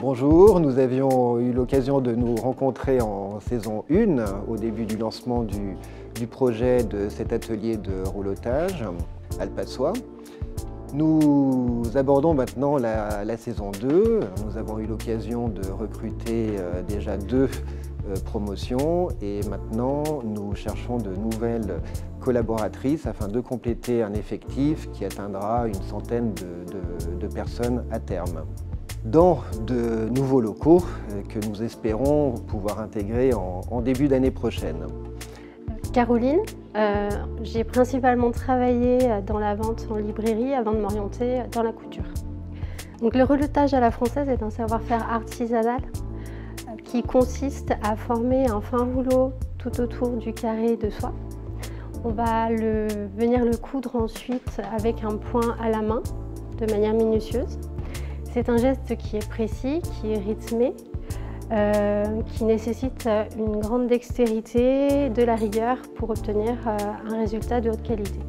Bonjour, nous avions eu l'occasion de nous rencontrer en saison 1, au début du lancement du projet de cet atelier de roulotage alpasois. Nous abordons maintenant la saison 2. Nous avons eu l'occasion de recruter déjà 2 promotions et maintenant nous cherchons de nouvelles collaboratrices afin de compléter un effectif qui atteindra une centaine de personnes à terme, dans de nouveaux locaux que nous espérons pouvoir intégrer en début d'année prochaine. Caroline, j'ai principalement travaillé dans la vente en librairie avant de m'orienter dans la couture. Donc, le roulotage à la française est un savoir-faire artisanal qui consiste à former un fin rouleau tout autour du carré de soie. On va venir le coudre ensuite avec un point à la main de manière minutieuse. C'est un geste qui est précis, qui est rythmé, qui nécessite une grande dextérité, de la rigueur pour obtenir un résultat de haute qualité.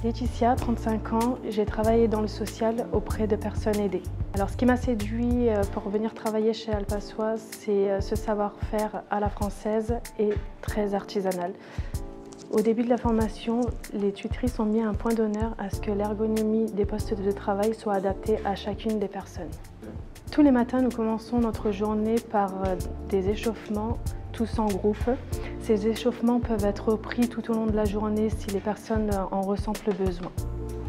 Laetitia, 35 ans, j'ai travaillé dans le social auprès de personnes aidées. Alors, ce qui m'a séduit pour venir travailler chez Alpasois, c'est ce savoir-faire à la française et très artisanal. Au début de la formation, les tutrices ont mis un point d'honneur à ce que l'ergonomie des postes de travail soit adaptée à chacune des personnes. Tous les matins, nous commençons notre journée par des échauffements, tous en groupe. Ces échauffements peuvent être repris tout au long de la journée si les personnes en ressentent le besoin.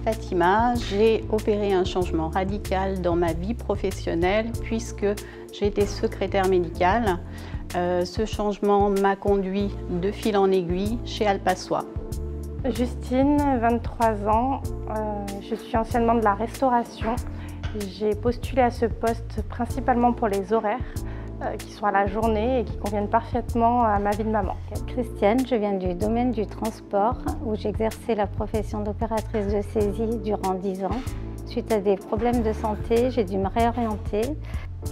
Fatima, j'ai opéré un changement radical dans ma vie professionnelle puisque j'ai été secrétaire médicale. Ce changement m'a conduit de fil en aiguille chez Alpasois. Justine, 23 ans, je suis anciennement de la restauration. J'ai postulé à ce poste principalement pour les horaires qui sont à la journée et qui conviennent parfaitement à ma vie de maman. Christiane, je viens du domaine du transport où j'ai exercé la profession d'opératrice de saisie durant 10 ans. Suite à des problèmes de santé, j'ai dû me réorienter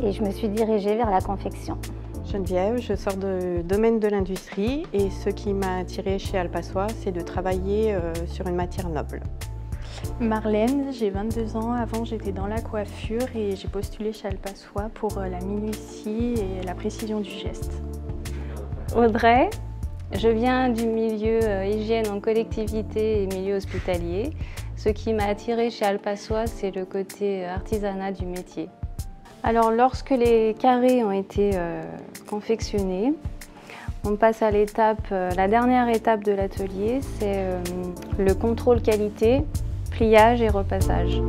et je me suis dirigée vers la confection. Geneviève, je sors du domaine de l'industrie et ce qui m'a attirée chez Alpasois, c'est de travailler sur une matière noble. Marlène, j'ai 22 ans. Avant, j'étais dans la coiffure et j'ai postulé chez Alpasois pour la minutie et la précision du geste. Audrey, je viens du milieu hygiène en collectivité et milieu hospitalier. Ce qui m'a attirée chez Alpasois, c'est le côté artisanat du métier. Alors, lorsque les carrés ont été confectionnés, on passe à la dernière étape de l'atelier, c'est le contrôle qualité, pliage et repassage.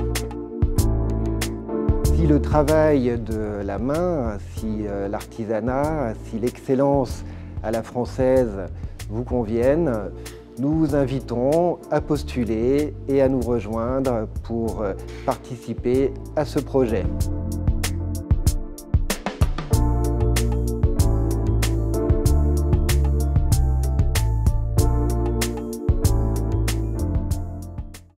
Si le travail de la main, si l'artisanat, si l'excellence à la française vous conviennent, nous vous invitons à postuler et à nous rejoindre pour participer à ce projet.